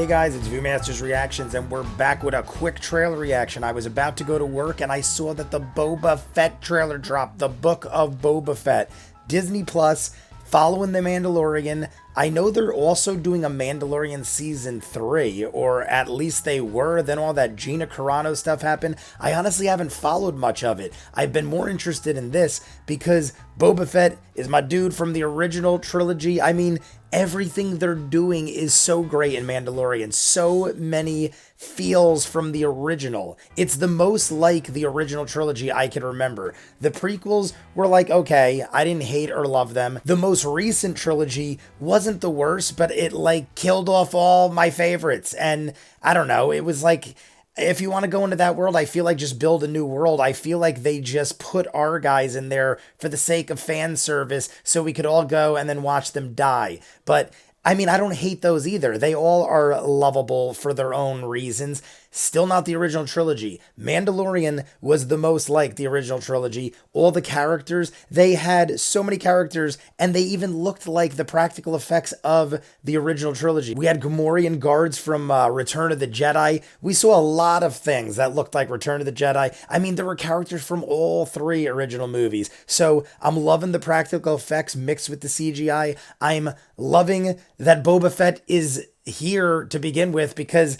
Hey guys, it's Viewmasters Reactions, and we're back with a quick trailer reaction. I was about to go to work and I saw that the Boba Fett trailer dropped, the Book of Boba Fett. Disney Plus, following The Mandalorian. I know they're also doing a Mandalorian Season 3, or at least they were, then all that Gina Carano stuff happened. I honestly haven't followed much of it. I've been more interested in this because Boba Fett is my dude from the original trilogy. I mean, everything they're doing is so great in Mandalorian. So many feels from the original. It's the most like the original trilogy I can remember. The prequels were like, okay, I didn't hate or love them. The most recent trilogy wasn't the worst, but it like killed off all my favorites. And I don't know, it was like, if you want to go into that world, I feel like just build a new world. I feel like they just put our guys in there for the sake of fan service so we could all go and then watch them die. But I mean, I don't hate those either. They all are lovable for their own reasons. Still not the original trilogy. Mandalorian was the most like the original trilogy. All the characters, they had so many characters, and they even looked like the practical effects of the original trilogy. We had Gamorrean guards from Return of the Jedi. We saw a lot of things that looked like Return of the Jedi. I mean, there were characters from all three original movies. So I'm loving the practical effects mixed with the CGI. I'm loving that Boba Fett is here to begin with, because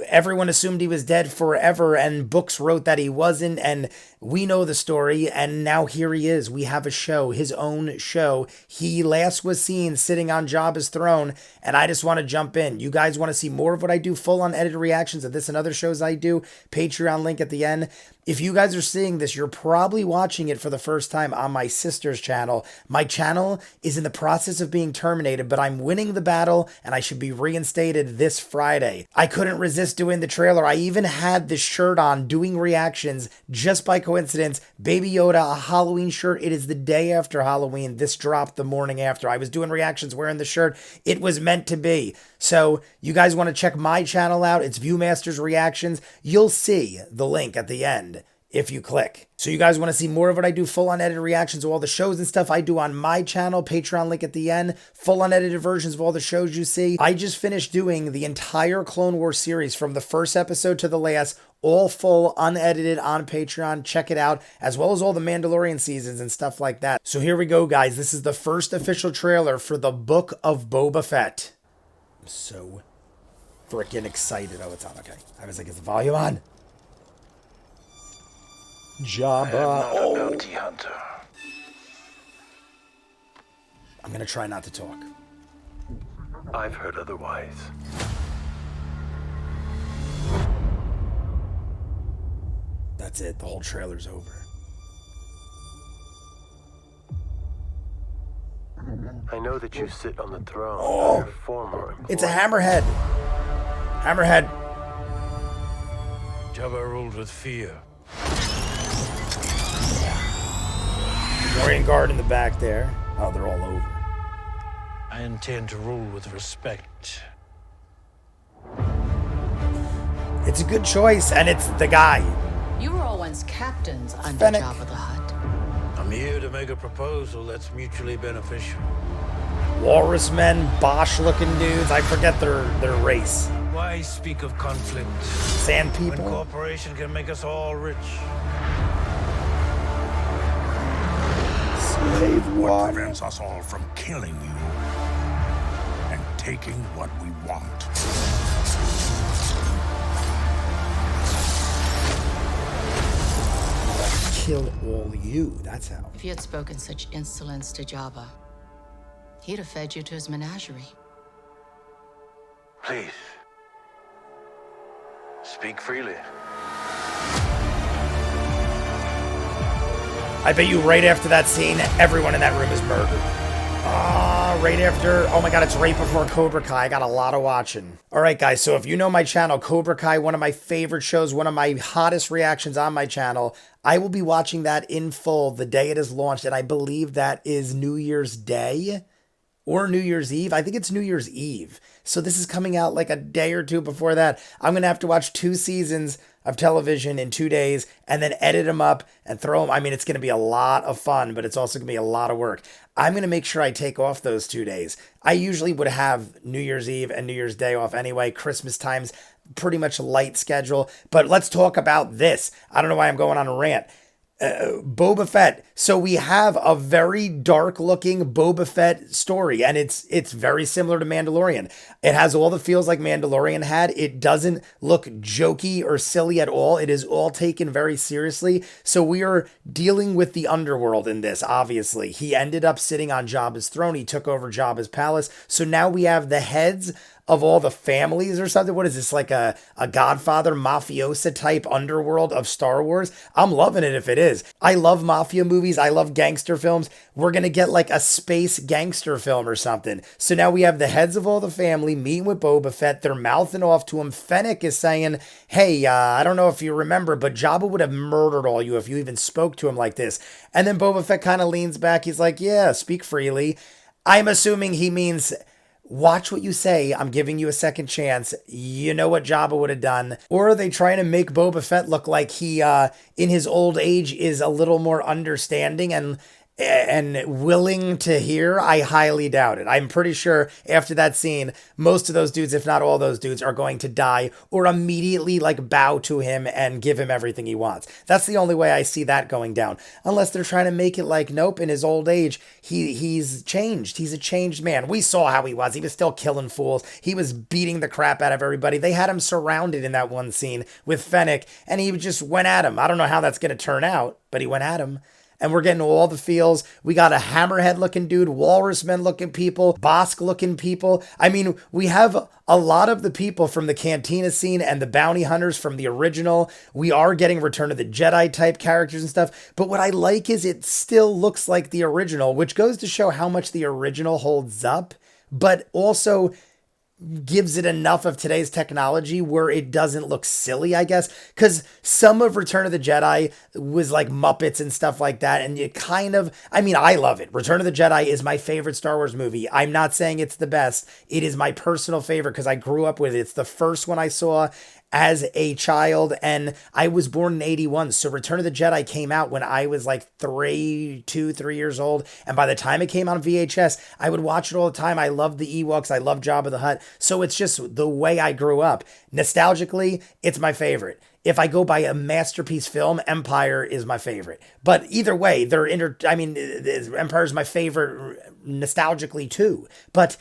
everyone assumed he was dead forever, and books wrote that he wasn't, and we know the story, and now here he is. We have a show, his own show. He last was seen sitting on Jabba's throne, and I just want to jump in. You guys want to see more of what I do, full unedited reactions of this and other shows I do, Patreon link at the end. If you guys are seeing this, you're probably watching it for the first time on my sister's channel. My channel is in the process of being terminated, but I'm winning the battle, and I should be reinstated this Friday. I couldn't resist doing the trailer. I even had this shirt on doing reactions just by coincidence. Baby Yoda, a Halloween shirt. It is the day after Halloween. This dropped the morning after. I was doing reactions wearing the shirt. It was meant to be. So you guys want to check my channel out? It's Viewmasters Reactions. You'll see the link at the end if you click. So you guys want to see more of what I do, full unedited reactions of all the shows and stuff I do on my channel, Patreon link at the end, full unedited versions of all the shows you see. I just finished doing the entire Clone Wars series from the first episode to the last, all full unedited on Patreon. Check it out, as well as all the Mandalorian seasons and stuff like that. So here we go, guys. This is the first official trailer for the Book of Boba Fett. I'm so freaking excited. Oh, it's on. Okay. I was like, is the volume on? Jabba. Oh. Bounty hunter. I'm gonna try not to talk. I've heard otherwise. That's it. The whole trailer's over. I know that you sit on the throne Oh. of your former employer. It's a hammerhead. Hammerhead. Jabba ruled with fear. Gamorrean guard in the back there. Oh, they're all over. I intend to rule with respect. It's a good choice, and it's the guy. You were all once captains under Fennec. Jabba the Hutt. I'm here to make a proposal that's mutually beneficial. Walrus men, Bosch-looking dudes. I forget their race. Why speak of conflict Sand when people. cooperation can make us all rich? Slave What one. prevents us all from killing you and taking what we want? Kill all you. That's how. If you had spoken such insolence to Jabba, he'd have fed you to his menagerie. Please. Speak freely. I bet you right after that scene, everyone in that room is murdered. Right after, oh my god, it's right before Cobra Kai. I got a lot of watching. All right, guys, so if you know my channel, Cobra Kai, one of my favorite shows, one of my hottest reactions on my channel, I will be watching that in full the day it is launched, and I believe that is New Year's Day or New Year's Eve. I think it's New Year's Eve. So this is coming out like a day or two before that. I'm going to have to watch 2 seasons of television in 2 days and then edit them up and throw them. I mean, it's going to be a lot of fun, but it's also going to be a lot of work. I'm going to make sure I take off those 2 days. I usually would have New Year's Eve and New Year's Day off anyway. Christmas time's pretty much a light schedule. But let's talk about this. I don't know why I'm going on a rant. Boba Fett. So we have a very dark looking Boba Fett story, and it's very similar to Mandalorian. It has all the feels like Mandalorian had. It doesn't look jokey or silly at all. It is all taken very seriously. So we are dealing with the underworld in this, obviously. He ended up sitting on Jabba's throne. He took over Jabba's palace. So now we have the heads of all the families or something. What is this, like a Godfather mafiosa type underworld of Star Wars? I'm loving it if it is. I love mafia movies. I love gangster films. We're going to get like a space gangster film or something. So now we have the heads of all the family meeting with Boba Fett. They're mouthing off to him. Fennec is saying, hey, I don't know if you remember, but Jabba would have murdered all you if you even spoke to him like this. And then Boba Fett kind of leans back. He's like, yeah, speak freely. I'm assuming he means, watch what you say. I'm giving you a second chance. You know what Jabba would have done. Or are they trying to make Boba Fett look like he, in his old age, is a little more understanding and willing to hear? I highly doubt it. I'm pretty sure after that scene, most of those dudes, if not all those dudes, are going to die or immediately like bow to him and give him everything he wants. That's the only way I see that going down. Unless they're trying to make it like, nope, in his old age, he's changed. He's a changed man. We saw how he was. He was still killing fools. He was beating the crap out of everybody. They had him surrounded in that one scene with Fennec, and he just went at him. I don't know how that's going to turn out, but he went at him. And we're getting all the feels. We got a hammerhead looking dude, walrus men looking people, Bosk looking people. I mean, we have a lot of the people from the cantina scene and the bounty hunters from the original. We are getting Return of the Jedi type characters and stuff. But what I like is it still looks like the original, which goes to show how much the original holds up, but also gives it enough of today's technology where it doesn't look silly, I guess, because some of Return of the Jedi was like Muppets and stuff like that, and you kind of, I mean, I love it. Return of the Jedi is my favorite Star Wars movie. I'm not saying it's the best. It is my personal favorite because I grew up with it. It's the first one I saw as a child, and I was born in 81. So Return of the Jedi came out when I was like 3 years old. And by the time it came on VHS, I would watch it all the time. I loved the Ewoks. I loved Jabba the Hutt. So it's just the way I grew up. Nostalgically, it's my favorite. If I go by a masterpiece film, Empire is my favorite. But either way, Empire is my favorite nostalgically too. But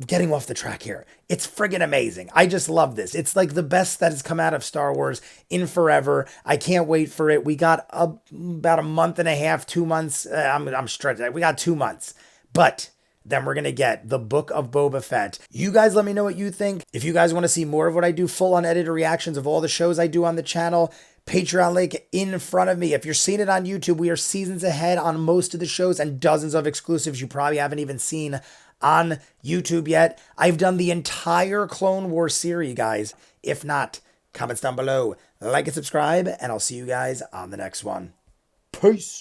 getting off the track here, it's friggin' amazing. I just love this. It's like the best that has come out of Star Wars in forever. I can't wait for it. We got about a month and a half, 2 months. I'm stretched. We got 2 months. But then we're going to get the Book of Boba Fett. You guys let me know what you think. If you guys want to see more of what I do, full unedited reactions of all the shows I do on the channel, Patreon link in front of me. If you're seeing it on YouTube, we are seasons ahead on most of the shows and dozens of exclusives you probably haven't even seen on YouTube yet. I've done the entire Clone Wars series, guys. If not, comments down below, like and subscribe, and I'll see you guys on the next one. Peace.